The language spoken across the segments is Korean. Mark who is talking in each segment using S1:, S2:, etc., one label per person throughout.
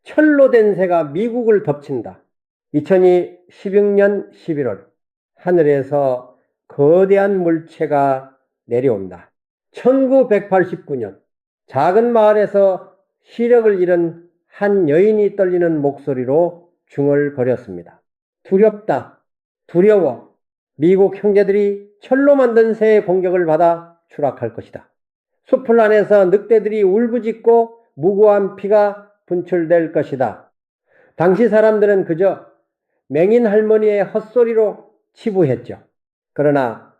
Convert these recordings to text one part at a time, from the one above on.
S1: 철로 된 새가 미국을 덮친다. 2016년 11월 하늘에서 거대한 물체가 내려온다. 1989년 작은 마을에서 시력을 잃은 한 여인이 떨리는 목소리로 중얼거렸습니다. 두렵다. 두려워. 미국 형제들이 철로 만든 새의 공격을 받아 추락할 것이다. 숲을 안에서 늑대들이 울부짖고 무고한 피가 분출될 것이다. 당시 사람들은 그저 맹인 할머니의 헛소리로 치부했죠. 그러나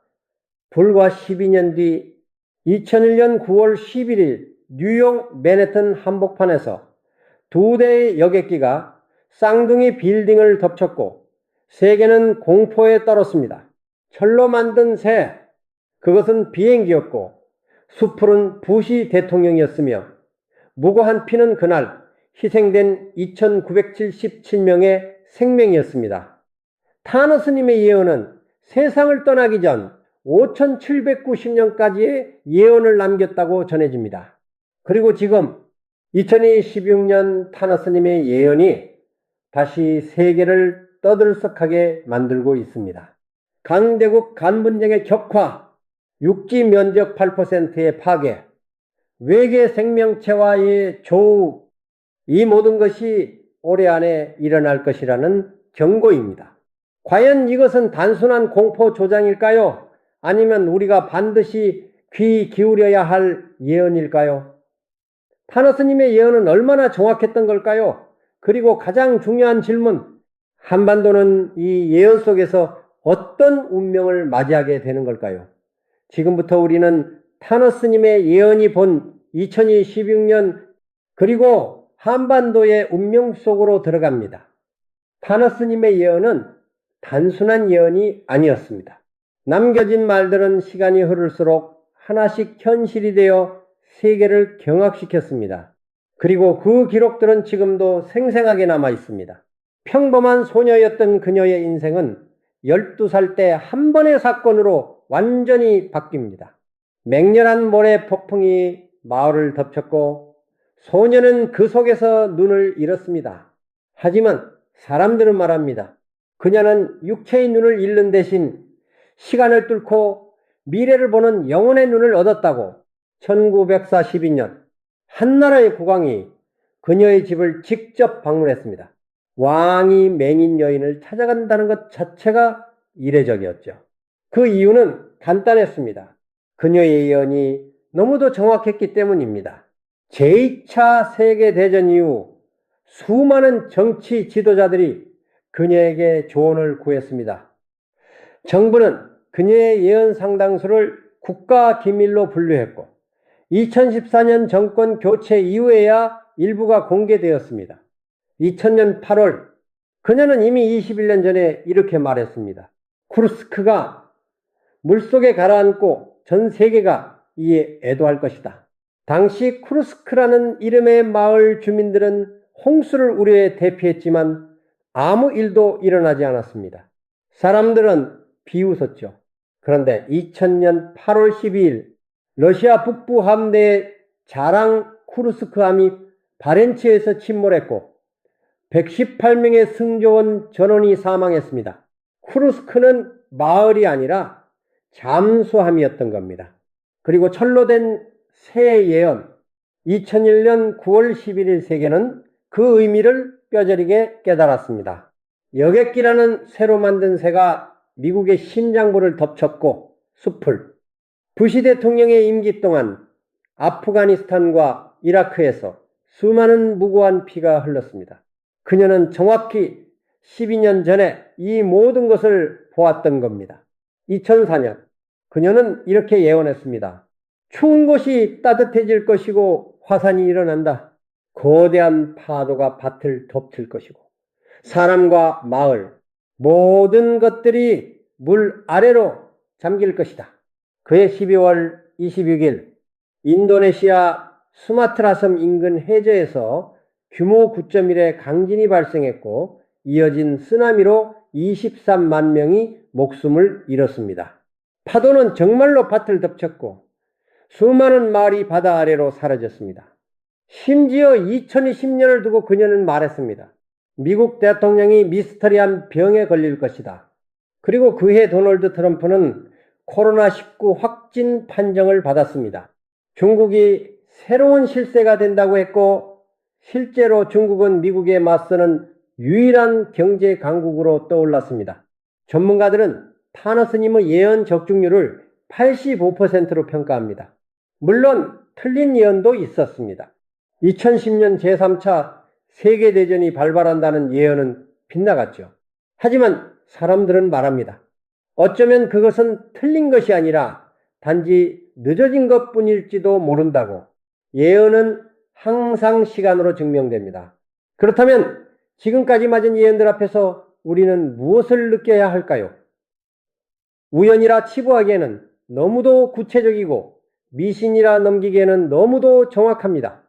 S1: 불과 12년 뒤 2001년 9월 11일 뉴욕 맨해튼 한복판에서 두 대의 여객기가 쌍둥이 빌딩을 덮쳤고 세계는 공포에 떨었습니다. 철로 만든 새, 그것은 비행기였고 수풀은 부시 대통령이었으며 무고한 피는 그날 희생된 2977명의 생명이었습니다. 타너스님의 예언은 세상을 떠나기 전 5790년까지의 예언을 남겼다고 전해집니다. 그리고 지금 2016년 타너스님의 예언이 다시 세계를 떠들썩하게 만들고 있습니다. 강대국 간분쟁의 격화, 육지 면적 8%의 파괴, 외계 생명체와의 조우, 이 모든 것이 올해 안에 일어날 것이라는 경고입니다. 과연 이것은 단순한 공포 조장일까요? 아니면 우리가 반드시 귀 기울여야 할 예언일까요? 타너스님의 예언은 얼마나 정확했던 걸까요? 그리고 가장 중요한 질문, 한반도는 이 예언 속에서 어떤 운명을 맞이하게 되는 걸까요? 지금부터 우리는 타너스님의 예언이 본 2026년 그리고 한반도의 운명 속으로 들어갑니다. 타너스님의 예언은 단순한 예언이 아니었습니다. 남겨진 말들은 시간이 흐를수록 하나씩 현실이 되어 세계를 경악시켰습니다. 그리고 그 기록들은 지금도 생생하게 남아 있습니다. 평범한 소녀였던 그녀의 인생은 12살 때 한 번의 사건으로 완전히 바뀝니다. 맹렬한 모래 폭풍이 마을을 덮쳤고 소녀는 그 속에서 눈을 잃었습니다. 하지만 사람들은 말합니다. 그녀는 육체의 눈을 잃는 대신 시간을 뚫고 미래를 보는 영혼의 눈을 얻었다고 1942년 한나라의 국왕이 그녀의 집을 직접 방문했습니다. 왕이 맹인 여인을 찾아간다는 것 자체가 이례적이었죠. 그 이유는 간단했습니다. 그녀의 예언이 너무도 정확했기 때문입니다. 제2차 세계대전 이후 수많은 정치 지도자들이 그녀에게 조언을 구했습니다. 정부는 그녀의 예언 상당수를 국가 기밀로 분류했고 2014년 정권 교체 이후에야 일부가 공개되었습니다. 2000년 8월 그녀는 이미 21년 전에 이렇게 말했습니다. 쿠르스크가 물속에 가라앉고 전 세계가 이에 애도할 것이다. 당시 쿠르스크라는 이름의 마을 주민들은 홍수를 우려해 대피했지만 아무 일도 일어나지 않았습니다. 사람들은 비웃었죠. 그런데 2000년 8월 12일 러시아 북부 함대의 자랑 쿠르스크함이 바렌츠에서 침몰했고 118명의 승조원 전원이 사망했습니다. 쿠르스크는 마을이 아니라 잠수함이었던 겁니다. 그리고 철로 된 새의 예언 2001년 9월 11일 세계는 그 의미를 뼈저리게 깨달았습니다. 여객기라는 새로 만든 새가 미국의 심장부를 덮쳤고 숲을 부시 대통령의 임기 동안 아프가니스탄과 이라크에서 수많은 무고한 피가 흘렀습니다. 그녀는 정확히 12년 전에 이 모든 것을 보았던 겁니다. 2004년 그녀는 이렇게 예언했습니다. 추운 곳이 따뜻해질 것이고 화산이 일어난다. 거대한 파도가 밭을 덮칠 것이고 사람과 마을 모든 것들이 물 아래로 잠길 것이다. 그해 12월 26일 인도네시아 수마트라 섬 인근 해저에서 규모 9.1의 강진이 발생했고 이어진 쓰나미로 23만 명이 목숨을 잃었습니다. 파도는 정말로 밭을 덮쳤고 수많은 마을이 바다 아래로 사라졌습니다. 심지어 2020년을 두고 그녀는 말했습니다. 미국 대통령이 미스터리한 병에 걸릴 것이다. 그리고 그해 도널드 트럼프는 코로나19 확진 판정을 받았습니다. 중국이 새로운 실세가 된다고 했고, 실제로 중국은 미국에 맞서는 유일한 경제 강국으로 떠올랐습니다. 전문가들은 타너스님의 예언 적중률을 85%로 평가합니다. 물론 틀린 예언도 있었습니다. 2010년 제3차 세계대전이 발발한다는 예언은 빗나갔죠. 하지만 사람들은 말합니다. 어쩌면 그것은 틀린 것이 아니라 단지 늦어진 것뿐일지도 모른다고. 예언은 항상 시간으로 증명됩니다. 그렇다면 지금까지 맞은 예언들 앞에서 우리는 무엇을 느껴야 할까요? 우연이라 치부하기에는 너무도 구체적이고 미신이라 넘기기에는 너무도 정확합니다.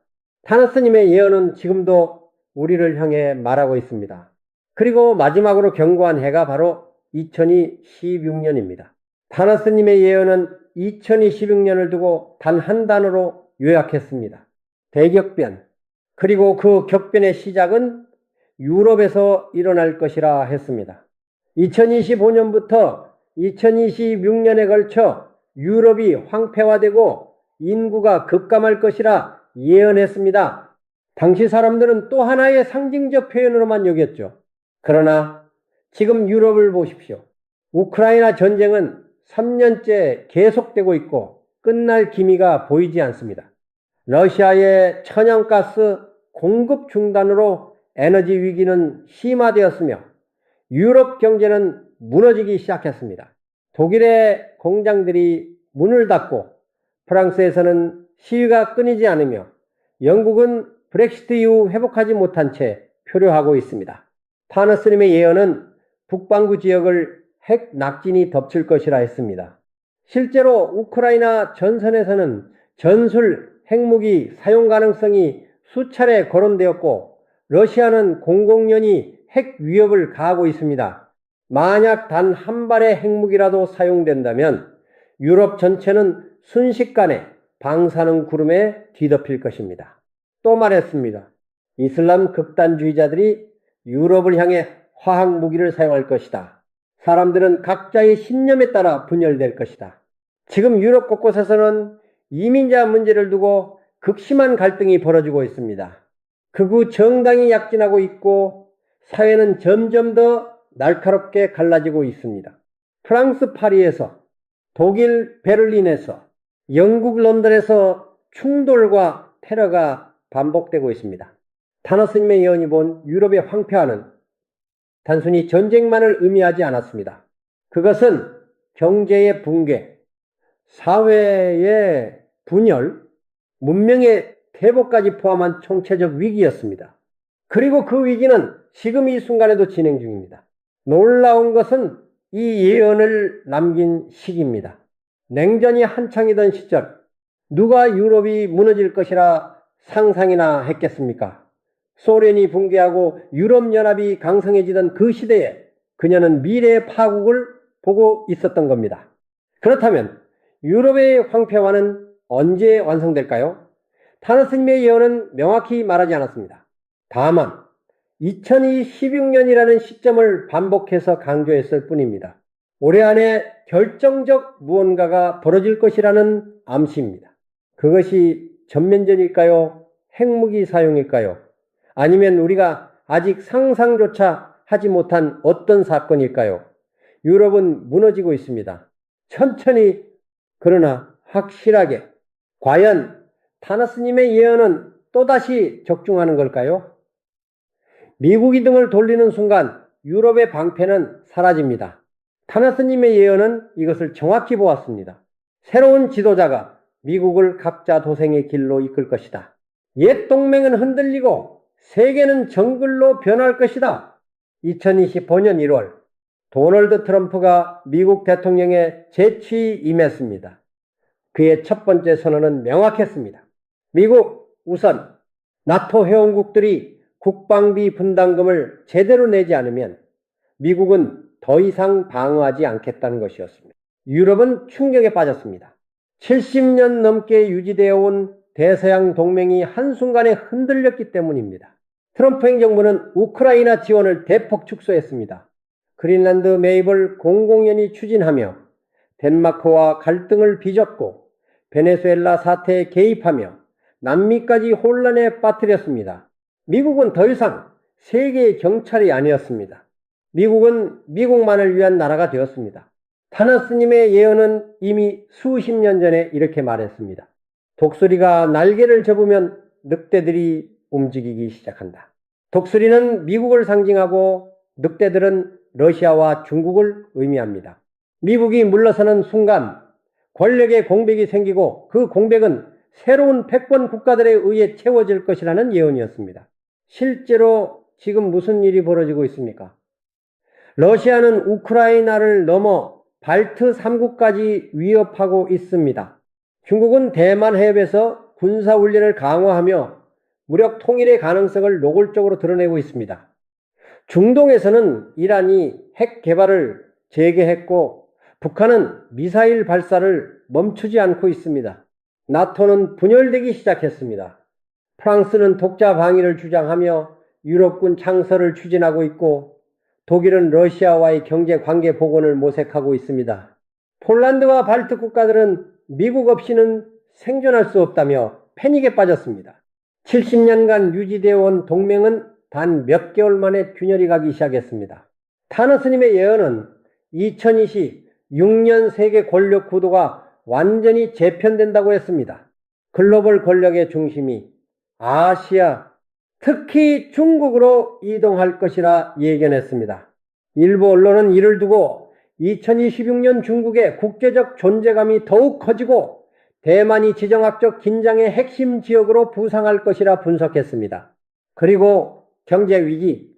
S1: 타너스님의 예언은 지금도 우리를 향해 말하고 있습니다. 그리고 마지막으로 경고한 해가 바로 2026년입니다. 타너스님의 예언은 2026년을 두고 단 한 단어로 요약했습니다. 대격변. 그리고 그 격변의 시작은 유럽에서 일어날 것이라 했습니다. 2025년부터 2026년에 걸쳐 유럽이 황폐화되고 인구가 급감할 것이라 예언했습니다. 당시 사람들은 또 하나의 상징적 표현으로만 여겼죠. 그러나 지금 유럽을 보십시오. 우크라이나 전쟁은 3년째 계속되고 있고 끝날 기미가 보이지 않습니다. 러시아의 천연가스 공급 중단으로 에너지 위기는 심화되었으며 유럽 경제는 무너지기 시작했습니다. 독일의 공장들이 문을 닫고 프랑스에서는 시위가 끊이지 않으며 영국은 브렉시트 이후 회복하지 못한 채 표류하고 있습니다. 타너스님의 예언은 북반구 지역을 핵 낙진이 덮칠 것이라 했습니다. 실제로 우크라이나 전선에서는 전술 핵무기 사용 가능성이 수차례 거론되었고 러시아는 공공연히 핵 위협을 가하고 있습니다. 만약 단 한 발의 핵무기라도 사용된다면 유럽 전체는 순식간에 방사능 구름에 뒤덮일 것입니다. 또 말했습니다. 이슬람 극단주의자들이 유럽을 향해 화학 무기를 사용할 것이다. 사람들은 각자의 신념에 따라 분열될 것이다. 지금 유럽 곳곳에서는 이민자 문제를 두고 극심한 갈등이 벌어지고 있습니다. 극우 정당이 약진하고 있고 사회는 점점 더 날카롭게 갈라지고 있습니다. 프랑스 파리에서, 독일 베를린에서, 영국 런던에서 충돌과 테러가 반복되고 있습니다. 타너스님의 예언이 본 유럽의 황폐화는 단순히 전쟁만을 의미하지 않았습니다. 그것은 경제의 붕괴, 사회의 분열, 문명의 퇴보까지 포함한 총체적 위기였습니다. 그리고 그 위기는 지금 이 순간에도 진행 중입니다. 놀라운 것은 이 예언을 남긴 시기입니다. 냉전이 한창이던 시절 누가 유럽이 무너질 것이라 상상이나 했겠습니까? 소련이 붕괴하고 유럽연합이 강성해지던 그 시대에 그녀는 미래의 파국을 보고 있었던 겁니다. 그렇다면 유럽의 황폐화는 언제 완성될까요? 타너스님의 예언은 명확히 말하지 않았습니다. 다만 2026년이라는 시점을 반복해서 강조했을 뿐입니다. 올해 안에 결정적 무언가가 벌어질 것이라는 암시입니다. 그것이 전면전일까요? 핵무기 사용일까요? 아니면 우리가 아직 상상조차 하지 못한 어떤 사건일까요? 유럽은 무너지고 있습니다. 천천히 그러나 확실하게. 과연 타너스님의 예언은 또다시 적중하는 걸까요? 미국이 등을 돌리는 순간 유럽의 방패는 사라집니다. 타너스님의 예언은 이것을 정확히 보았습니다. 새로운 지도자가 미국을 각자 도생의 길로 이끌 것이다. 옛 동맹은 흔들리고 세계는 정글로 변할 것이다. 2025년 1월 도널드 트럼프가 미국 대통령에 재취임했습니다. 그의 첫 번째 선언은 명확했습니다. 미국 우선 나토 회원국들이 국방비 분담금을 제대로 내지 않으면 미국은 더 이상 방어하지 않겠다는 것이었습니다. 유럽은 충격에 빠졌습니다. 70년 넘게 유지되어 온 대서양 동맹이 한순간에 흔들렸기 때문입니다. 트럼프 행정부는 우크라이나 지원을 대폭 축소했습니다. 그린란드 매입을 공공연히 추진하며 덴마크와 갈등을 빚었고 베네수엘라 사태에 개입하며 남미까지 혼란에 빠뜨렸습니다. 미국은 더 이상 세계의 경찰이 아니었습니다. 미국은 미국만을 위한 나라가 되었습니다. 타나스님의 예언은 이미 수십 년 전에 이렇게 말했습니다. 독수리가 날개를 접으면 늑대들이 움직이기 시작한다. 독수리는 미국을 상징하고 늑대들은 러시아와 중국을 의미합니다. 미국이 물러서는 순간 권력의 공백이 생기고 그 공백은 새로운 패권 국가들에 의해 채워질 것이라는 예언이었습니다. 실제로 지금 무슨 일이 벌어지고 있습니까? 러시아는 우크라이나를 넘어 발트 3국까지 위협하고 있습니다. 중국은 대만 해협에서 군사훈련을 강화하며 무력 통일의 가능성을 노골적으로 드러내고 있습니다. 중동에서는 이란이 핵 개발을 재개했고 북한은 미사일 발사를 멈추지 않고 있습니다. 나토는 분열되기 시작했습니다. 프랑스는 독자 방위를 주장하며 유럽군 창설을 추진하고 있고 독일은 러시아와의 경제 관계 복원을 모색하고 있습니다. 폴란드와 발트 국가들은 미국 없이는 생존할 수 없다며 패닉에 빠졌습니다. 70년간 유지되어 온 동맹은 단 몇 개월 만에 균열이 가기 시작했습니다. 타너스님의 예언은 2026년 세계 권력 구도가 완전히 재편된다고 했습니다. 글로벌 권력의 중심이 아시아, 특히 중국으로 이동할 것이라 예견했습니다. 일부 언론은 이를 두고 2026년 중국의 국제적 존재감이 더욱 커지고 대만이 지정학적 긴장의 핵심 지역으로 부상할 것이라 분석했습니다. 그리고 경제위기,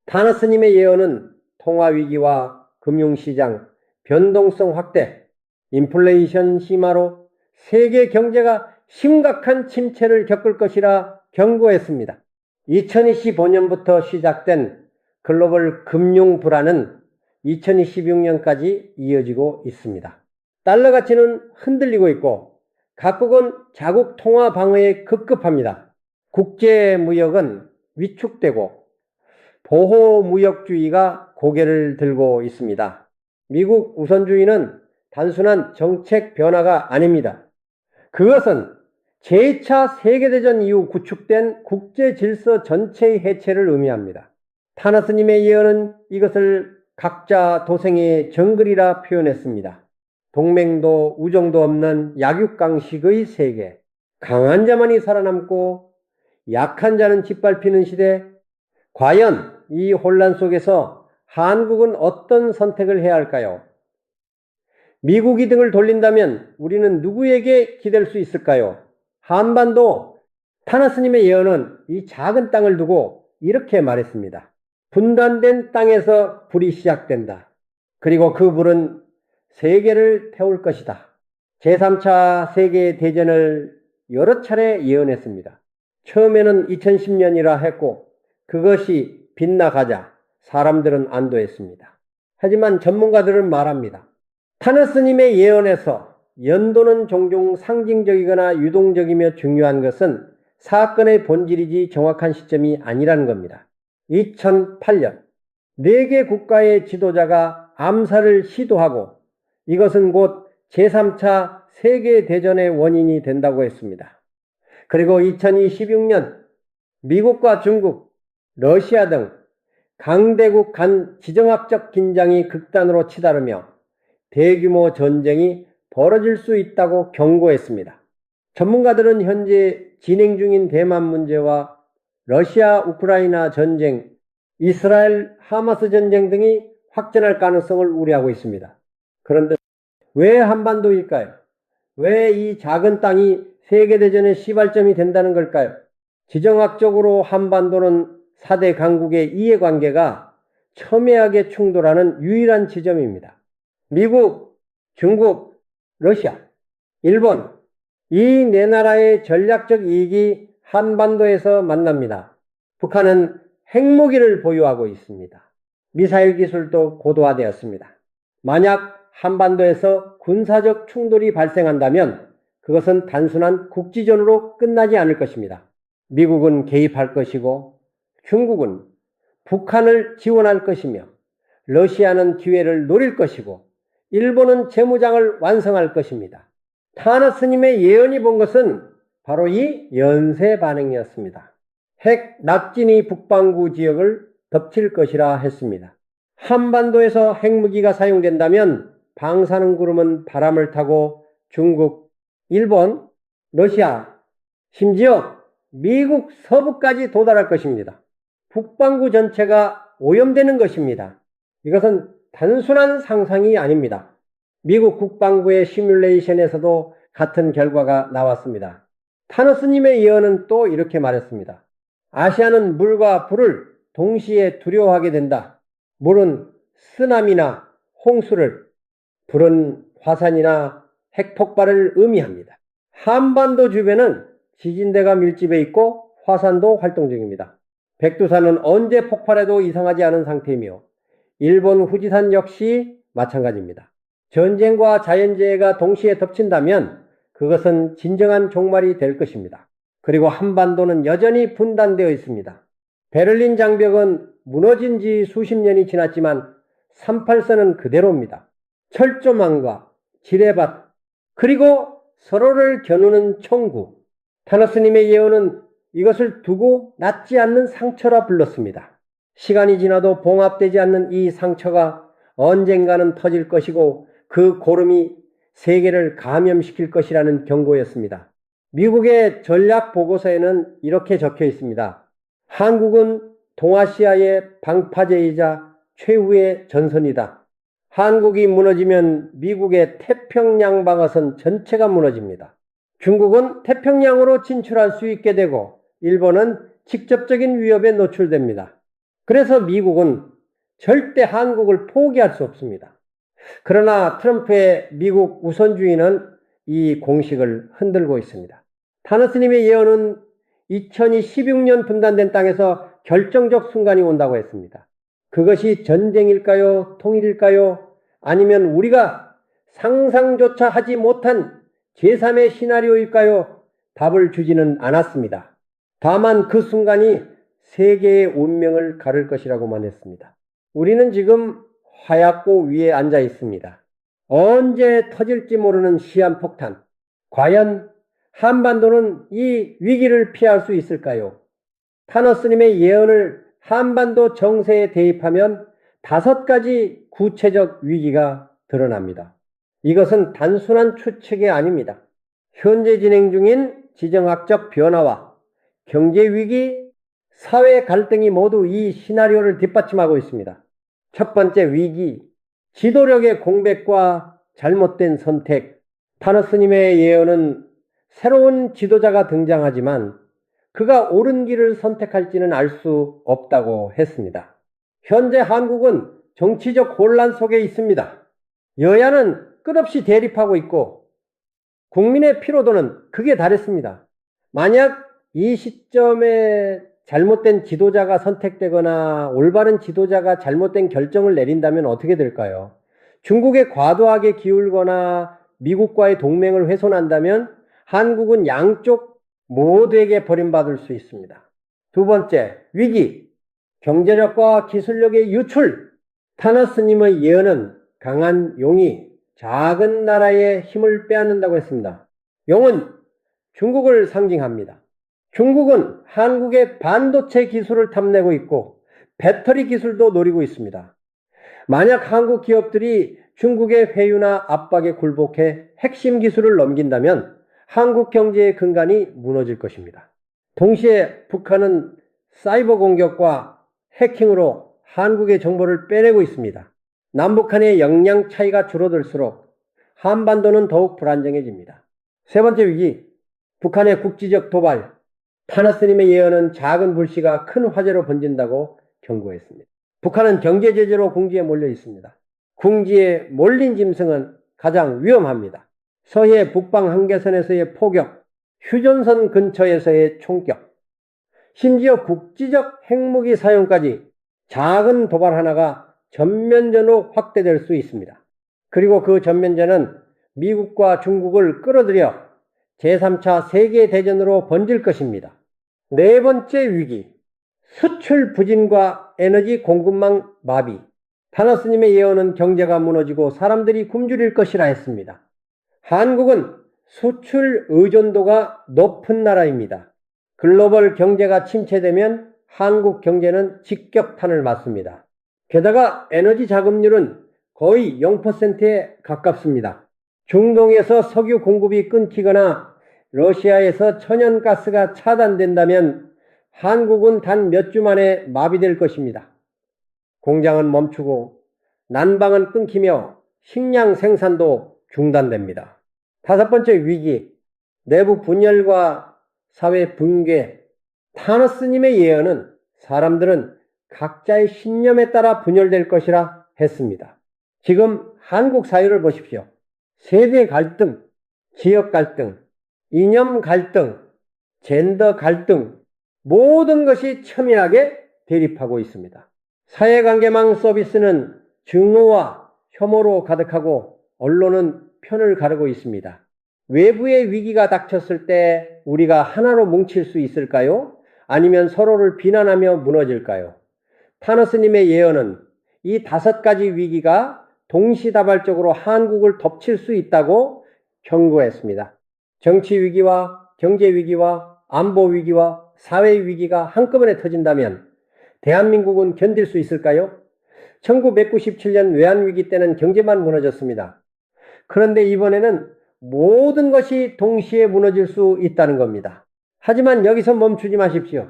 S1: 타너스님의 예언은 통화위기와 금융시장, 변동성 확대, 인플레이션 심화로 세계 경제가 심각한 침체를 겪을 것이라 경고했습니다. 2025년부터 시작된 글로벌 금융 불안은 2026년까지 이어지고 있습니다. 달러 가치는 흔들리고 있고 각국은 자국 통화 방어에 급급합니다. 국제 무역은 위축되고 보호무역주의가 고개를 들고 있습니다. 미국 우선주의는 단순한 정책 변화가 아닙니다. 그것은 제2차 세계대전 이후 구축된 국제 질서 전체의 해체를 의미합니다. 타너스님의 예언은 이것을 각자 도생의 정글이라 표현했습니다. 동맹도 우정도 없는 약육강식의 세계, 강한 자만이 살아남고 약한 자는 짓밟히는 시대, 과연 이 혼란 속에서 한국은 어떤 선택을 해야 할까요? 미국이 등을 돌린다면 우리는 누구에게 기댈 수 있을까요? 한반도, 타너스님의 예언은 이 작은 땅을 두고 이렇게 말했습니다. 분단된 땅에서 불이 시작된다. 그리고 그 불은 세계를 태울 것이다. 제3차 세계대전을 여러 차례 예언했습니다. 처음에는 2010년이라 했고 그것이 빗나가자 사람들은 안도했습니다. 하지만 전문가들은 말합니다. 타너스님의 예언에서 연도는 종종 상징적이거나 유동적이며 중요한 것은 사건의 본질이지 정확한 시점이 아니라는 겁니다. 2008년 4개 국가의 지도자가 암살을 시도하고 이것은 곧 제3차 세계대전의 원인이 된다고 했습니다. 그리고 2026년 미국과 중국, 러시아 등 강대국 간 지정학적 긴장이 극단으로 치달으며 대규모 전쟁이 벌어질 수 있다고 경고했습니다. 전문가들은 현재 진행 중인 대만 문제와 러시아 우크라이나 전쟁, 이스라엘 하마스 전쟁 등이 확전할 가능성을 우려하고 있습니다. 그런데 왜 한반도일까요? 왜 이 작은 땅이 세계대전의 시발점이 된다는 걸까요? 지정학적으로 한반도는 4대 강국의 이해관계가 첨예하게 충돌하는 유일한 지점입니다. 미국, 중국, 러시아, 일본, 이 네 나라의 전략적 이익이 한반도에서 만납니다. 북한은 핵무기를 보유하고 있습니다. 미사일 기술도 고도화되었습니다. 만약 한반도에서 군사적 충돌이 발생한다면 그것은 단순한 국지전으로 끝나지 않을 것입니다. 미국은 개입할 것이고 중국은 북한을 지원할 것이며 러시아는 기회를 노릴 것이고 일본은 재무장을 완성할 것입니다. 타너 스님의 예언이 본 것은 바로 이 연쇄 반응이었습니다. 핵 낙진이 북반구 지역을 덮칠 것이라 했습니다. 한반도에서 핵무기가 사용된다면 방사능 구름은 바람을 타고 중국, 일본, 러시아, 심지어 미국 서부까지 도달할 것입니다. 북반구 전체가 오염되는 것입니다. 이것은 단순한 상상이 아닙니다. 미국 국방부의 시뮬레이션에서도 같은 결과가 나왔습니다. 타너 스님의 예언은 또 이렇게 말했습니다. 아시아는 물과 불을 동시에 두려워하게 된다. 물은 쓰나미나 홍수를, 불은 화산이나 핵폭발을 의미합니다. 한반도 주변은 지진대가 밀집해 있고 화산도 활동 중입니다. 백두산은 언제 폭발해도 이상하지 않은 상태이며 일본 후지산 역시 마찬가지입니다. 전쟁과 자연재해가 동시에 덮친다면 그것은 진정한 종말이 될 것입니다. 그리고 한반도는 여전히 분단되어 있습니다. 베를린 장벽은 무너진 지 수십 년이 지났지만 38선은 그대로입니다. 철조망과 지뢰밭, 그리고 서로를 겨누는 총구. 타너 스님의 예언은 이것을 두고 낫지 않는 상처라 불렀습니다. 시간이 지나도 봉합되지 않는 이 상처가 언젠가는 터질 것이고 그 고름이 세계를 감염시킬 것이라는 경고였습니다. 미국의 전략 보고서에는 이렇게 적혀 있습니다. 한국은 동아시아의 방파제이자 최후의 전선이다. 한국이 무너지면 미국의 태평양 방어선 전체가 무너집니다. 중국은 태평양으로 진출할 수 있게 되고 일본은 직접적인 위협에 노출됩니다. 그래서 미국은 절대 한국을 포기할 수 없습니다. 그러나 트럼프의 미국 우선주의는 이 공식을 흔들고 있습니다. 타너 스님의 예언은 2016년 분단된 땅에서 결정적 순간이 온다고 했습니다. 그것이 전쟁일까요? 통일일까요? 아니면 우리가 상상조차 하지 못한 제3의 시나리오일까요? 답을 주지는 않았습니다. 다만 그 순간이 세계의 운명을 가를 것이라고만 했습니다. 우리는 지금 화약고 위에 앉아 있습니다. 언제 터질지 모르는 시한폭탄. 과연 한반도는 이 위기를 피할 수 있을까요? 타너 스님의 예언을 한반도 정세에 대입하면 5가지 구체적 위기가 드러납니다. 이것은 단순한 추측이 아닙니다. 현재 진행 중인 지정학적 변화와 경제위기, 사회 갈등이 모두 이 시나리오를 뒷받침하고 있습니다. 첫 번째 위기, 지도력의 공백과 잘못된 선택. 타너 스님의 예언은 새로운 지도자가 등장하지만 그가 옳은 길을 선택할지는 알 수 없다고 했습니다. 현재 한국은 정치적 혼란 속에 있습니다. 여야는 끝없이 대립하고 있고 국민의 피로도는 극에 달했습니다. 만약 이 시점에 잘못된 지도자가 선택되거나 올바른 지도자가 잘못된 결정을 내린다면 어떻게 될까요? 중국에 과도하게 기울거나 미국과의 동맹을 훼손한다면 한국은 양쪽 모두에게 버림받을 수 있습니다. 두 번째, 위기, 경제력과 기술력의 유출. 타너 스님의 예언은 강한 용이 작은 나라의 힘을 빼앗는다고 했습니다. 용은 중국을 상징합니다. 중국은 한국의 반도체 기술을 탐내고 있고 배터리 기술도 노리고 있습니다. 만약 한국 기업들이 중국의 회유나 압박에 굴복해 핵심 기술을 넘긴다면 한국 경제의 근간이 무너질 것입니다. 동시에 북한은 사이버 공격과 해킹으로 한국의 정보를 빼내고 있습니다. 남북한의 역량 차이가 줄어들수록 한반도는 더욱 불안정해집니다. 세 번째 위기, 북한의 국지적 도발. 타너 스님의 예언은 작은 불씨가 큰 화재로 번진다고 경고했습니다. 북한은 경제 제재로 궁지에 몰려 있습니다. 궁지에 몰린 짐승은 가장 위험합니다. 서해 북방 한계선에서의 포격, 휴전선 근처에서의 총격, 심지어 국지적 핵무기 사용까지 작은 도발 하나가 전면전으로 확대될 수 있습니다. 그리고 그 전면전은 미국과 중국을 끌어들여 제3차 세계대전으로 번질 것입니다. 네 번째 위기, 수출 부진과 에너지 공급망 마비. 타너스님의 예언은 경제가 무너지고 사람들이 굶주릴 것이라 했습니다. 한국은 수출 의존도가 높은 나라입니다. 글로벌 경제가 침체되면 한국 경제는 직격탄을 맞습니다. 게다가 에너지 자금률은 거의 0%에 가깝습니다. 중동에서 석유 공급이 끊기거나 러시아에서 천연가스가 차단된다면 한국은 단 몇 주 만에 마비될 것입니다. 공장은 멈추고 난방은 끊기며 식량 생산도 중단됩니다. 다섯 번째 위기, 내부 분열과 사회 붕괴. 타너스님의 예언은 사람들은 각자의 신념에 따라 분열될 것이라 했습니다. 지금 한국 사회를 보십시오. 세대 갈등, 지역 갈등, 이념 갈등, 젠더 갈등, 모든 것이 첨예하게 대립하고 있습니다. 사회관계망 서비스는 증오와 혐오로 가득하고 언론은 편을 가르고 있습니다. 외부의 위기가 닥쳤을 때 우리가 하나로 뭉칠 수 있을까요? 아니면 서로를 비난하며 무너질까요? 타너스님의 예언은 이 5가지 위기가 동시다발적으로 한국을 덮칠 수 있다고 경고했습니다. 정치 위기와 경제 위기와 안보 위기와 사회 위기가 한꺼번에 터진다면 대한민국은 견딜 수 있을까요? 1997년 외환위기 때는 경제만 무너졌습니다. 그런데 이번에는 모든 것이 동시에 무너질 수 있다는 겁니다. 하지만 여기서 멈추지 마십시오.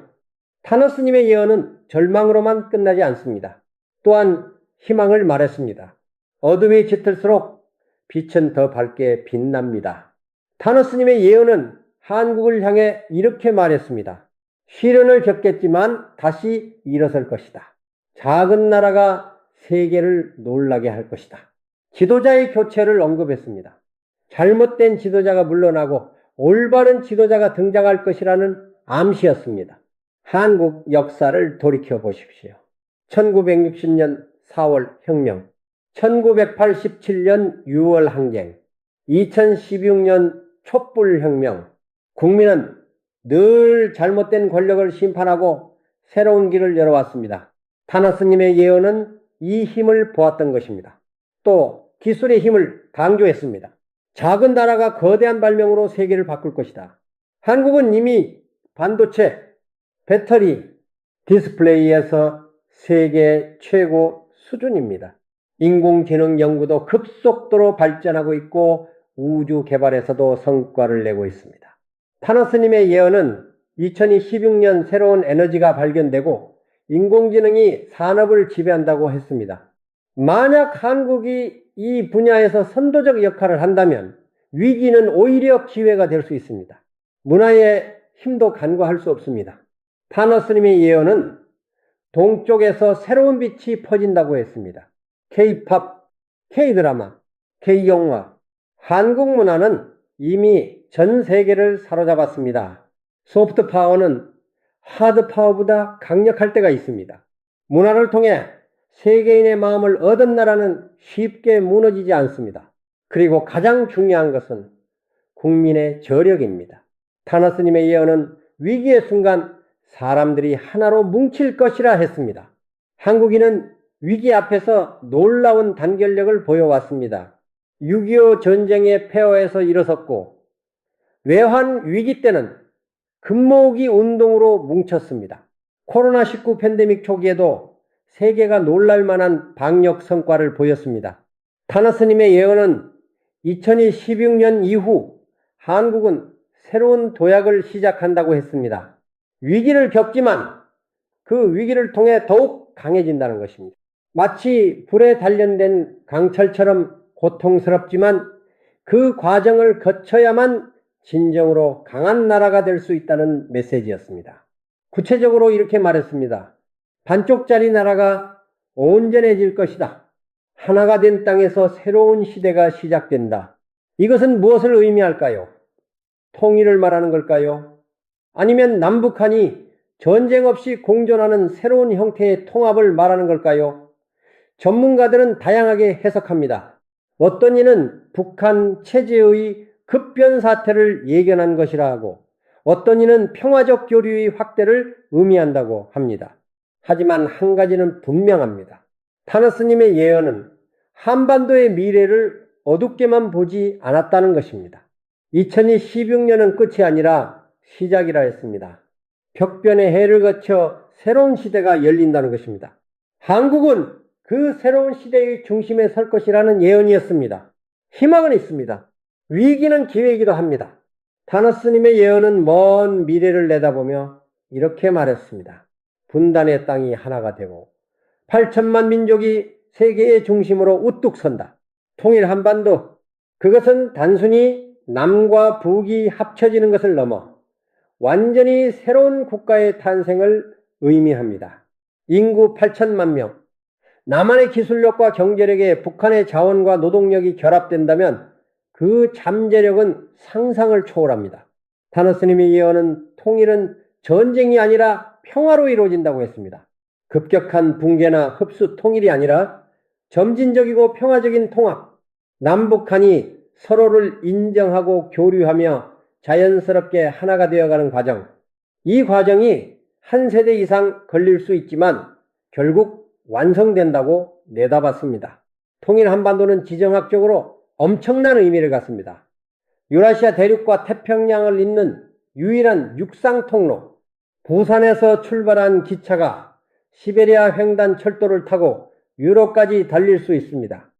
S1: 타너스님의 예언은 절망으로만 끝나지 않습니다. 또한 희망을 말했습니다. 어둠이 짙을수록 빛은 더 밝게 빛납니다. 타너스님의 예언은 한국을 향해 이렇게 말했습니다. 시련을 겪겠지만 다시 일어설 것이다. 작은 나라가 세계를 놀라게 할 것이다. 지도자의 교체를 언급했습니다. 잘못된 지도자가 물러나고 올바른 지도자가 등장할 것이라는 암시였습니다. 한국 역사를 돌이켜 보십시오. 1960년 4월 혁명, 1987년 6월 항쟁, 2016년 촛불혁명. 국민은 늘 잘못된 권력을 심판하고 새로운 길을 열어왔습니다. 타너스님의 예언은 이 힘을 보았던 것입니다. 또 기술의 힘을 강조했습니다. 작은 나라가 거대한 발명으로 세계를 바꿀 것이다. 한국은 이미 반도체, 배터리, 디스플레이에서 세계 최고 수준입니다. 인공지능 연구도 급속도로 발전하고 있고 우주 개발에서도 성과를 내고 있습니다. 타너스님의 예언은 2016년 새로운 에너지가 발견되고 인공지능이 산업을 지배한다고 했습니다. 만약 한국이 이 분야에서 선도적 역할을 한다면 위기는 오히려 기회가 될 수 있습니다. 문화의 힘도 간과할 수 없습니다. 타너스님의 예언은 동쪽에서 새로운 빛이 퍼진다고 했습니다. K-팝, K-드라마, K-영화, 한국 문화는 이미 전 세계를 사로잡았습니다. 소프트 파워는 하드 파워보다 강력할 때가 있습니다. 문화를 통해 세계인의 마음을 얻은 나라는 쉽게 무너지지 않습니다. 그리고 가장 중요한 것은 국민의 저력입니다. 타너스님의 예언은 위기의 순간 사람들이 하나로 뭉칠 것이라 했습니다. 한국인은 위기 앞에서 놀라운 단결력을 보여왔습니다. 6.25 전쟁의 폐허에서 일어섰고 외환 위기 때는 금모으기 운동으로 뭉쳤습니다. 코로나19 팬데믹 초기에도 세계가 놀랄 만한 방역 성과를 보였습니다. 타너스님의 예언은 2016년 이후 한국은 새로운 도약을 시작한다고 했습니다. 위기를 겪지만 그 위기를 통해 더욱 강해진다는 것입니다. 마치 불에 단련된 강철처럼 고통스럽지만 그 과정을 거쳐야만 진정으로 강한 나라가 될 수 있다는 메시지였습니다. 구체적으로 이렇게 말했습니다. 반쪽짜리 나라가 온전해질 것이다. 하나가 된 땅에서 새로운 시대가 시작된다. 이것은 무엇을 의미할까요? 통일을 말하는 걸까요? 아니면 남북한이 전쟁 없이 공존하는 새로운 형태의 통합을 말하는 걸까요? 전문가들은 다양하게 해석합니다. 어떤 이는 북한 체제의 급변 사태를 예견한 것이라 하고 어떤 이는 평화적 교류의 확대를 의미한다고 합니다. 하지만 한 가지는 분명합니다. 타너스님의 예언은 한반도의 미래를 어둡게만 보지 않았다는 것입니다. 2016년은 끝이 아니라 시작이라 했습니다. 벽변의 해를 거쳐 새로운 시대가 열린다는 것입니다. 한국은 그 새로운 시대의 중심에 설 것이라는 예언이었습니다. 희망은 있습니다. 위기는 기회이기도 합니다. 타너스님의 예언은 먼 미래를 내다보며 이렇게 말했습니다. 분단의 땅이 하나가 되고 8천만 민족이 세계의 중심으로 우뚝 선다. 통일 한반도, 그것은 단순히 남과 북이 합쳐지는 것을 넘어 완전히 새로운 국가의 탄생을 의미합니다. 인구 8천만 명, 남한의 기술력과 경제력에 북한의 자원과 노동력이 결합된다면 그 잠재력은 상상을 초월합니다. 타너스님의 예언은 통일은 전쟁이 아니라 평화로 이루어진다고 했습니다. 급격한 붕괴나 흡수 통일이 아니라 점진적이고 평화적인 통합, 남북한이 서로를 인정하고 교류하며 자연스럽게 하나가 되어가는 과정, 이 과정이 한 세대 이상 걸릴 수 있지만 결국 완성된다고 내다봤습니다. 통일 한반도는 지정학적으로 엄청난 의미를 갖습니다. 유라시아 대륙과 태평양을 잇는 유일한 육상 통로, 부산에서 출발한 기차가 시베리아 횡단 철도를 타고 유럽까지 달릴 수 있습니다.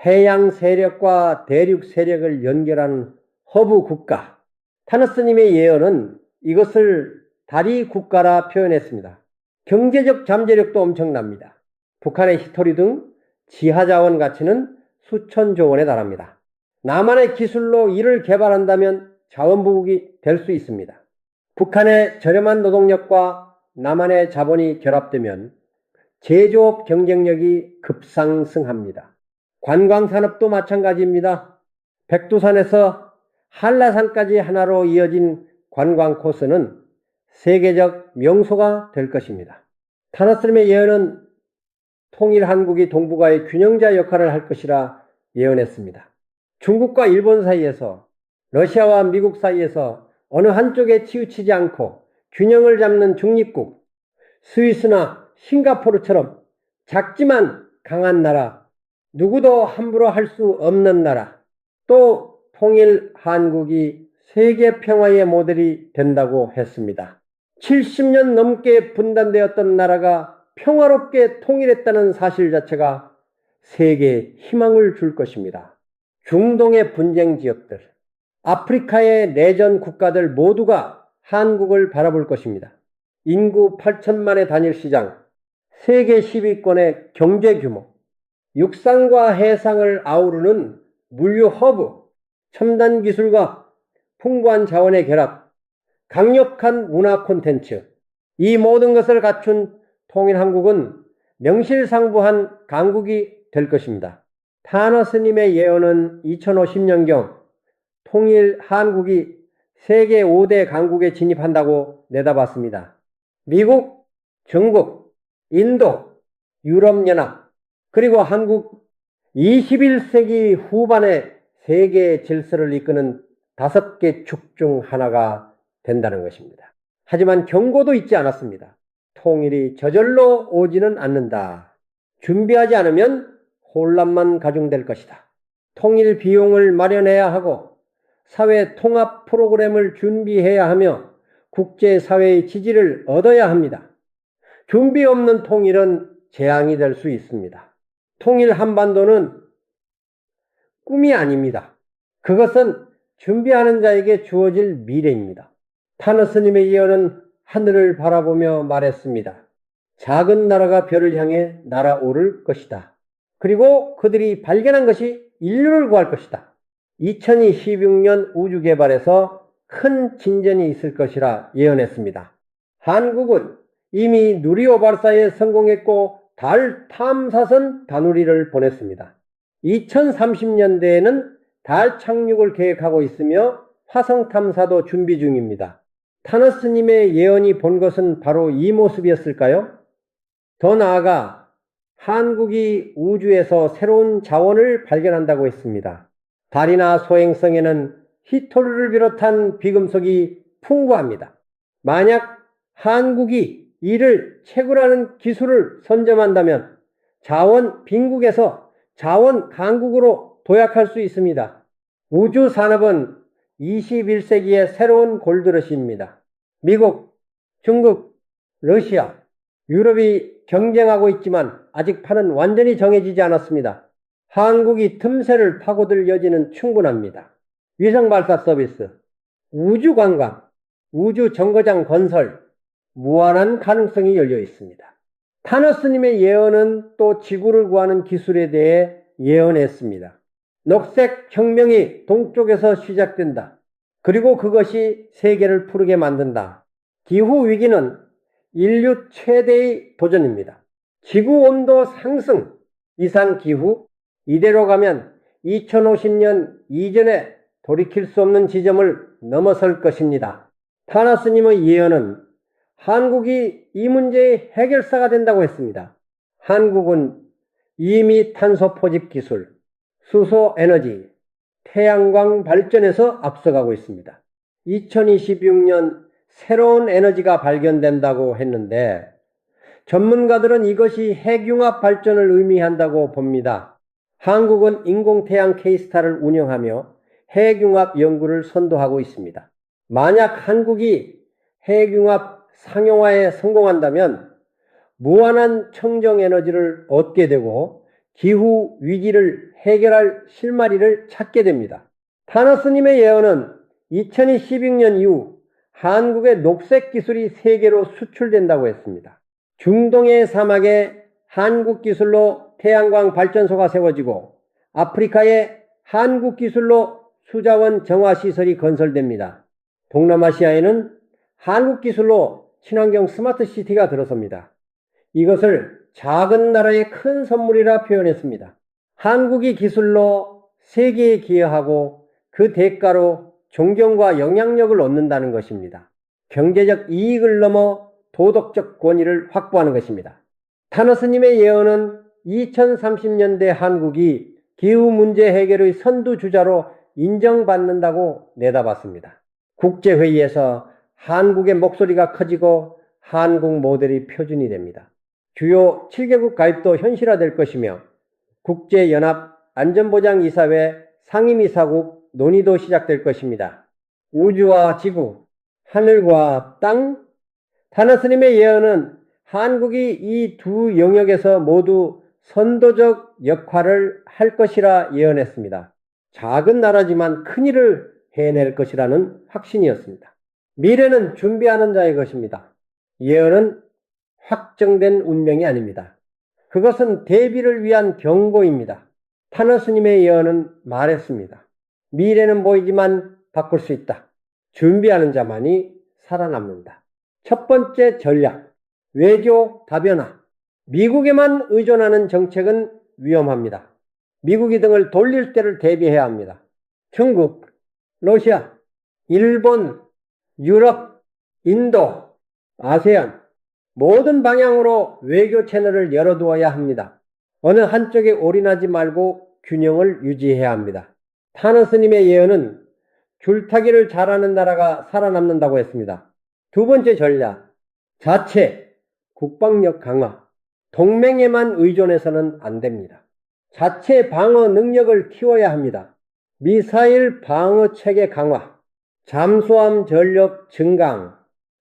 S1: 해양 세력과 대륙 세력을 연결하는 허브 국가. 타너스님의 예언은 이것을 다리 국가라 표현했습니다. 경제적 잠재력도 엄청납니다. 북한의 히토리 등 지하자원 가치는 수천조 원에 달합니다. 남한의 기술로 이를 개발한다면 자원부국이 될 수 있습니다. 북한의 저렴한 노동력과 남한의 자본이 결합되면 제조업 경쟁력이 급상승합니다. 관광산업도 마찬가지입니다. 백두산에서 한라산까지 하나로 이어진 관광 코스는 세계적 명소가 될 것입니다. 타너스님의 예언은 통일 한국이 동북아의 균형자 역할을 할 것이라 예언했습니다. 중국과 일본 사이에서, 러시아와 미국 사이에서 어느 한쪽에 치우치지 않고 균형을 잡는 중립국, 스위스나 싱가포르처럼 작지만 강한 나라, 누구도 함부로 할 수 없는 나라, 또 통일 한국이 세계 평화의 모델이 된다고 했습니다. 70년 넘게 분단되었던 나라가 평화롭게 통일했다는 사실 자체가 세계에 희망을 줄 것입니다. 중동의 분쟁 지역들, 아프리카의 내전 국가들 모두가 한국을 바라볼 것입니다. 인구 8천만의 단일 시장, 세계 10위권의 경제 규모, 육상과 해상을 아우르는 물류 허브, 첨단 기술과 풍부한 자원의 결합, 강력한 문화 콘텐츠, 이 모든 것을 갖춘 통일 한국은 명실상부한 강국이 될 것입니다. 타너스님의 예언은 2050년경 통일 한국이 세계 5대 강국에 진입한다고 내다봤습니다. 미국, 중국, 인도, 유럽연합, 그리고 한국 21세기 후반에 세계 질서를 이끄는 5개 축 중 하나가 된다는 것입니다. 하지만 경고도 잊지 않았습니다. 통일이 저절로 오지는 않는다. 준비하지 않으면 혼란만 가중될 것이다. 통일 비용을 마련해야 하고 사회 통합 프로그램을 준비해야 하며 국제사회의 지지를 얻어야 합니다. 준비 없는 통일은 재앙이 될 수 있습니다. 통일 한반도는 꿈이 아닙니다. 그것은 준비하는 자에게 주어질 미래입니다. 타너스님의 예언은 하늘을 바라보며 말했습니다. 작은 나라가 별을 향해 날아오를 것이다. 그리고 그들이 발견한 것이 인류를 구할 것이다. 2026년 우주 개발에서 큰 진전이 있을 것이라 예언했습니다. 한국은 이미 누리호 발사에 성공했고 달 탐사선 다누리를 보냈습니다. 2030년대에는 달 착륙을 계획하고 있으며 화성 탐사도 준비 중입니다. 타너스님의 예언이 본 것은 바로 이 모습이었을까요? 더 나아가 한국이 우주에서 새로운 자원을 발견한다고 했습니다. 달이나 소행성에는 히토류를 비롯한 비금속이 풍부합니다. 만약 한국이 이를 채굴하는 기술을 선점한다면 자원 빈국에서 자원 강국으로 도약할 수 있습니다. 우주 산업은 21세기의 새로운 골드러시입니다. 미국, 중국, 러시아, 유럽이 경쟁하고 있지만 아직 판은 완전히 정해지지 않았습니다. 한국이 틈새를 파고들 여지는 충분합니다. 위성 발사 서비스, 우주 관광, 우주 정거장 건설, 무한한 가능성이 열려 있습니다. 타너스님의 예언은 또 지구를 구하는 기술에 대해 예언했습니다. 녹색 혁명이 동쪽에서 시작된다. 그리고 그것이 세계를 푸르게 만든다. 기후 위기는 인류 최대의 도전입니다. 지구 온도 상승, 이상 기후, 이대로 가면 2050년 이전에 돌이킬 수 없는 지점을 넘어설 것입니다. 타나스님의 예언은 한국이 이 문제의 해결사가 된다고 했습니다. 한국은 이미 탄소 포집 기술, 수소 에너지, 태양광 발전에서 앞서가고 있습니다. 2026년 새로운 에너지가 발견된다고 했는데 전문가들은 이것이 핵융합 발전을 의미한다고 봅니다. 한국은 인공태양 K스타를 운영하며 핵융합 연구를 선도하고 있습니다. 만약 한국이 핵융합 상용화에 성공한다면 무한한 청정에너지를 얻게 되고 기후 위기를 해결할 실마리를 찾게 됩니다. 타너스님의 예언은 2012년 이후 한국의 녹색 기술이 세계로 수출된다고 했습니다. 중동의 사막에 한국 기술로 태양광 발전소가 세워지고 아프리카에 한국 기술로 수자원 정화시설이 건설됩니다. 동남아시아에는 한국 기술로 친환경 스마트시티가 들어섭니다. 이것을 작은 나라의 큰 선물이라 표현했습니다. 한국이 기술로 세계에 기여하고 그 대가로 존경과 영향력을 얻는다는 것입니다. 경제적 이익을 넘어 도덕적 권위를 확보하는 것입니다. 타너스님의 예언은 2030년대 한국이 기후 문제 해결의 선두주자로 인정받는다고 내다봤습니다. 국제회의에서 한국의 목소리가 커지고 한국 모델이 표준이 됩니다. 주요 7개국 가입도 현실화될 것이며 국제연합 안전보장이사회 상임이사국 논의도 시작될 것입니다. 우주와 지구, 하늘과 땅? 타너스님의 예언은 한국이 이 두 영역에서 모두 선도적 역할을 할 것이라 예언했습니다. 작은 나라지만 큰일을 해낼 것이라는 확신이었습니다. 미래는 준비하는 자의 것입니다. 예언은 확정된 운명이 아닙니다. 그것은 대비를 위한 경고입니다. 타너스님의 예언은 말했습니다. 미래는 보이지만 바꿀 수 있다. 준비하는 자만이 살아남는다. 첫 번째 전략, 외교 다변화. 미국에만 의존하는 정책은 위험합니다. 미국이 등을 돌릴 때를 대비해야 합니다. 중국, 러시아, 일본, 유럽, 인도, 아세안 모든 방향으로 외교 채널을 열어두어야 합니다. 어느 한쪽에 올인하지 말고 균형을 유지해야 합니다. 타너스님의 예언은 줄타기를 잘하는 나라가 살아남는다고 했습니다. 두 번째 전략, 자체, 국방력 강화. 동맹에만 의존해서는 안 됩니다. 자체 방어 능력을 키워야 합니다. 미사일 방어 체계 강화, 잠수함 전력 증강,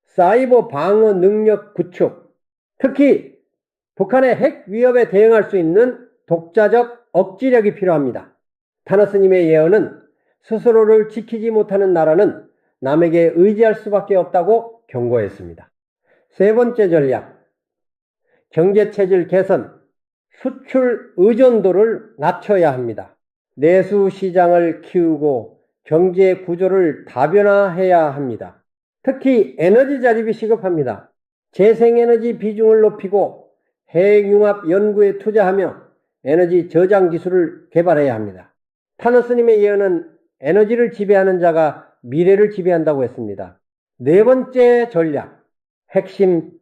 S1: 사이버 방어 능력 구축, 특히 북한의 핵 위협에 대응할 수 있는 독자적 억지력이 필요합니다. 타너스님의 예언은 스스로를 지키지 못하는 나라는 남에게 의지할 수밖에 없다고 경고했습니다. 세 번째 전략, 경제체질 개선, 수출 의존도를 낮춰야 합니다. 내수 시장을 키우고 경제 구조를 다변화해야 합니다. 특히 에너지 자립이 시급합니다. 재생에너지 비중을 높이고 핵융합 연구에 투자하며 에너지 저장 기술을 개발해야 합니다. 타너스님의 예언은 에너지를 지배하는 자가 미래를 지배한다고 했습니다. 네 번째 전략, 핵심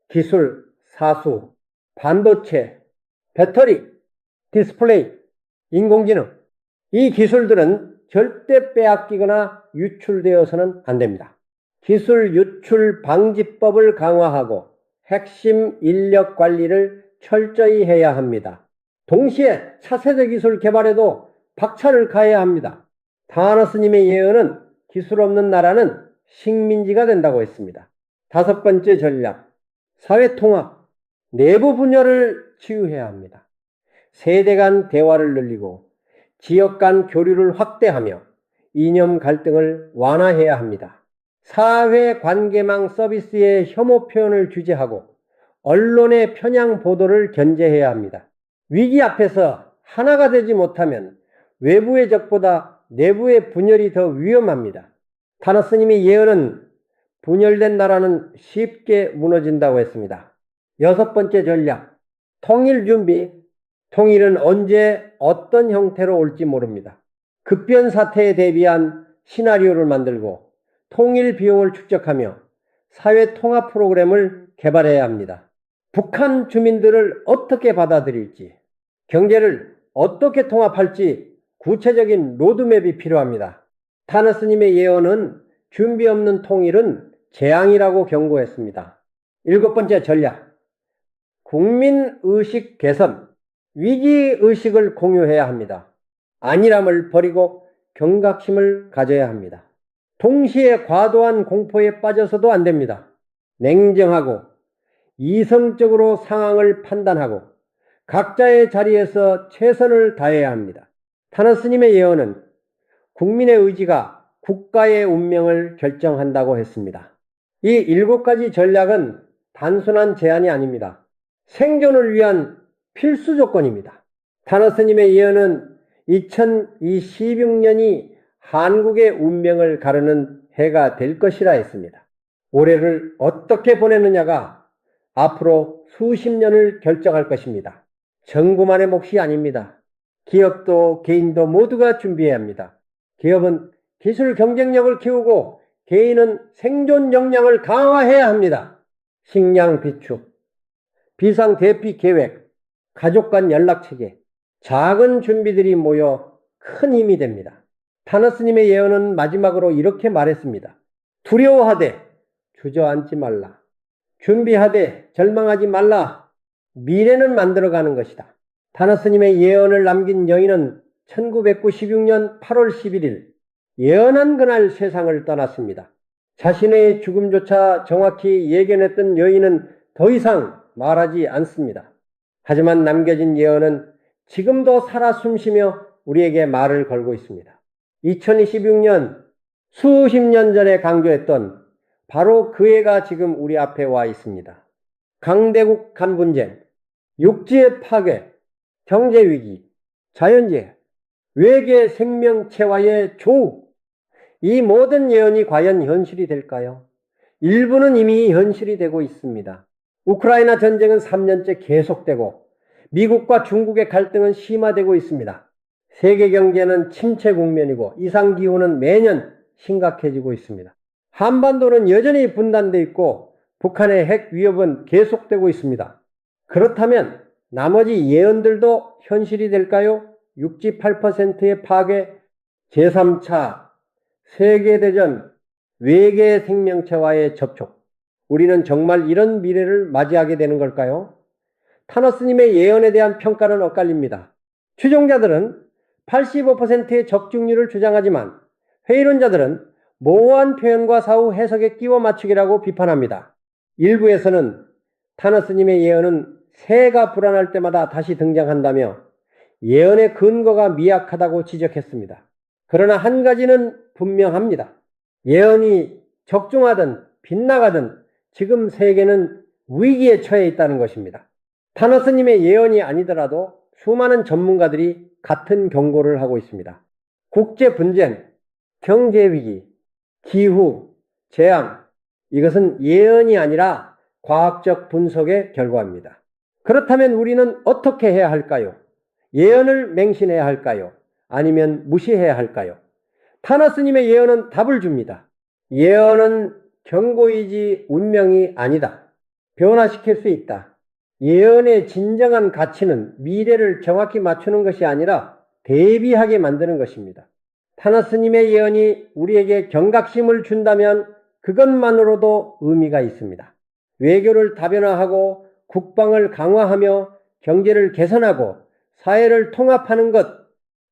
S1: 기술, 사수, 반도체, 배터리, 디스플레이, 인공지능. 이 기술들은 절대 빼앗기거나 유출되어서는 안 됩니다. 기술 유출 방지법을 강화하고 핵심 인력 관리를 철저히 해야 합니다. 동시에 차세대 기술 개발에도 박차를 가해야 합니다. 타너스님의 예언은 기술 없는 나라는 식민지가 된다고 했습니다. 5번째 전략, 사회통합, 내부 분열을 치유해야 합니다. 세대 간 대화를 늘리고 지역 간 교류를 확대하며 이념 갈등을 완화해야 합니다. 사회관계망 서비스의 혐오 표현을 규제하고 언론의 편향 보도를 견제해야 합니다. 위기 앞에서 하나가 되지 못하면 외부의 적보다 내부의 분열이 더 위험합니다. 타너스님의 예언은 분열된 나라는 쉽게 무너진다고 했습니다. 6번째 전략, 통일 준비. 통일은 언제 어떤 형태로 올지 모릅니다. 급변 사태에 대비한 시나리오를 만들고 통일 비용을 축적하며 사회 통합 프로그램을 개발해야 합니다. 북한 주민들을 어떻게 받아들일지, 경제를 어떻게 통합할지 구체적인 로드맵이 필요합니다. 타너스님의 예언은 준비 없는 통일은 재앙이라고 경고했습니다. 7번째 전략, 국민의식 개선. 위기의식을 공유해야 합니다. 안일함을 버리고 경각심을 가져야 합니다. 동시에 과도한 공포에 빠져서도 안 됩니다. 냉정하고 이성적으로 상황을 판단하고 각자의 자리에서 최선을 다해야 합니다. 타너스님의 예언은 국민의 의지가 국가의 운명을 결정한다고 했습니다. 이 7가지 전략은 단순한 제안이 아닙니다. 생존을 위한 필수 조건입니다. 타너스님의 예언은 2026년이 한국의 운명을 가르는 해가 될 것이라 했습니다. 올해를 어떻게 보내느냐가 앞으로 수십 년을 결정할 것입니다. 정부만의 몫이 아닙니다. 기업도 개인도 모두가 준비해야 합니다. 기업은 기술 경쟁력을 키우고 개인은 생존 역량을 강화해야 합니다. 식량 비축, 비상 대피 계획, 가족 간 연락체계, 작은 준비들이 모여 큰 힘이 됩니다. 타너스님의 예언은 마지막으로 이렇게 말했습니다. 두려워하되 주저앉지 말라. 준비하되 절망하지 말라. 미래는 만들어가는 것이다. 타너스님의 예언을 남긴 여인은 1996년 8월 11일 예언한 그날 세상을 떠났습니다. 자신의 죽음조차 정확히 예견했던 여인은 더 이상 말하지 않습니다. 하지만 남겨진 예언은 지금도 살아 숨쉬며 우리에게 말을 걸고 있습니다. 2026년 수십 년 전에 강조했던 바로 그 해가 지금 우리 앞에 와 있습니다. 강대국 간 분쟁, 육지의 파괴, 경제위기, 자연재해, 외계 생명체와의 조우, 이 모든 예언이 과연 현실이 될까요? 일부는 이미 현실이 되고 있습니다. 우크라이나 전쟁은 3년째 계속되고 미국과 중국의 갈등은 심화되고 있습니다. 세계 경제는 침체 국면이고 이상기후는 매년 심각해지고 있습니다. 한반도는 여전히 분단되어 있고 북한의 핵 위협은 계속되고 있습니다. 그렇다면 나머지 예언들도 현실이 될까요? 68%의 파괴, 제3차 세계대전, 외계 생명체와의 접촉. 우리는 정말 이런 미래를 맞이하게 되는 걸까요? 타너스님의 예언에 대한 평가는 엇갈립니다. 추종자들은 85%의 적중률을 주장하지만 회의론자들은 모호한 표현과 사후 해석에 끼워 맞추기라고 비판합니다. 일부에서는 타너스님의 예언은 새가 불어날 때마다 다시 등장한다며 예언의 근거가 미약하다고 지적했습니다. 그러나 한 가지는 분명합니다. 예언이 적중하든 빗나가든 지금 세계는 위기에 처해 있다는 것입니다. 타너스님의 예언이 아니더라도 수많은 전문가들이 같은 경고를 하고 있습니다. 국제 분쟁, 경제 위기, 기후, 재앙, 이것은 예언이 아니라 과학적 분석의 결과입니다. 그렇다면 우리는 어떻게 해야 할까요? 예언을 맹신해야 할까요? 아니면 무시해야 할까요? 타너스님의 예언은 답을 줍니다. 예언은 경고이지 운명이 아니다. 변화시킬 수 있다. 예언의 진정한 가치는 미래를 정확히 맞추는 것이 아니라 대비하게 만드는 것입니다. 타너스님의 예언이 우리에게 경각심을 준다면 그것만으로도 의미가 있습니다. 외교를 다변화하고 국방을 강화하며 경제를 개선하고 사회를 통합하는 것,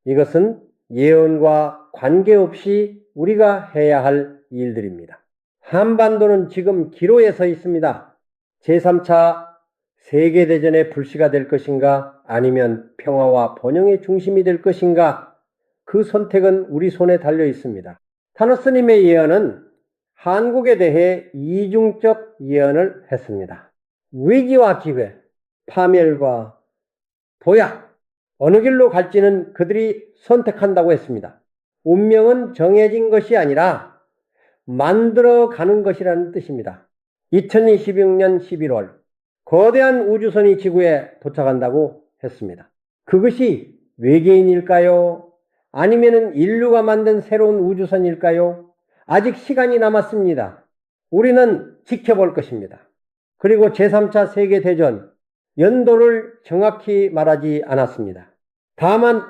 S1: 이것은 예언과 관계없이 우리가 해야 할 일들입니다. 한반도는 지금 기로에 서 있습니다. 제3차 세계대전의 불씨가 될 것인가 아니면 평화와 번영의 중심이 될 것인가, 그 선택은 우리 손에 달려 있습니다. 타너스님의 예언은 한국에 대해 이중적 예언을 했습니다. 위기와 기회, 파멸과 도약, 어느 길로 갈지는 그들이 선택한다고 했습니다. 운명은 정해진 것이 아니라 만들어가는 것이라는 뜻입니다. 2026년 11월 거대한 우주선이 지구에 도착한다고 했습니다. 그것이 외계인일까요? 아니면 인류가 만든 새로운 우주선일까요? 아직 시간이 남았습니다. 우리는 지켜볼 것입니다. 그리고 제3차 세계대전, 연도를 정확히 말하지 않았습니다. 다만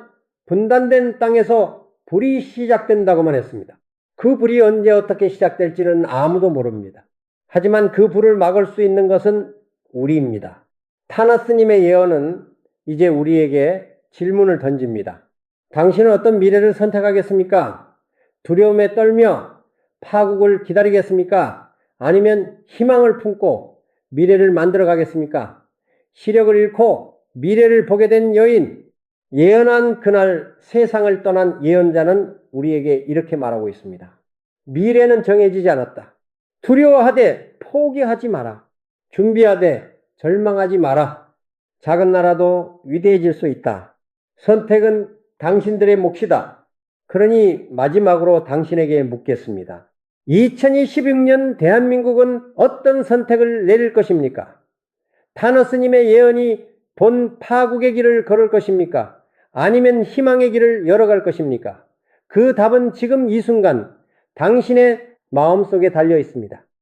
S1: 분단된 땅에서 불이 시작된다고만 했습니다. 그 불이 언제 어떻게 시작될지는 아무도 모릅니다. 하지만 그 불을 막을 수 있는 것은 우리입니다. 타너스님의 예언은 이제 우리에게 질문을 던집니다. 당신은 어떤 미래를 선택하겠습니까? 두려움에 떨며 파국을 기다리겠습니까? 아니면 희망을 품고 미래를 만들어 가겠습니까? 시력을 잃고 미래를 보게 된 여인, 예언한 그날 세상을 떠난 예언자는 우리에게 이렇게 말하고 있습니다. 미래는 정해지지 않았다. 두려워하되 포기하지 마라. 준비하되 절망하지 마라. 작은 나라도 위대해질 수 있다. 선택은 당신들의 몫이다. 그러니 마지막으로 당신에게 묻겠습니다. 2026년 대한민국은 어떤 선택을 내릴 것입니까? 타너스님의 예언이 본 파국의 길을 걸을 것입니까? 아니면 희망의 길을 열어갈 것입니까? 그 답은 지금 이 순간 당신의 마음속에 달려 있습니다.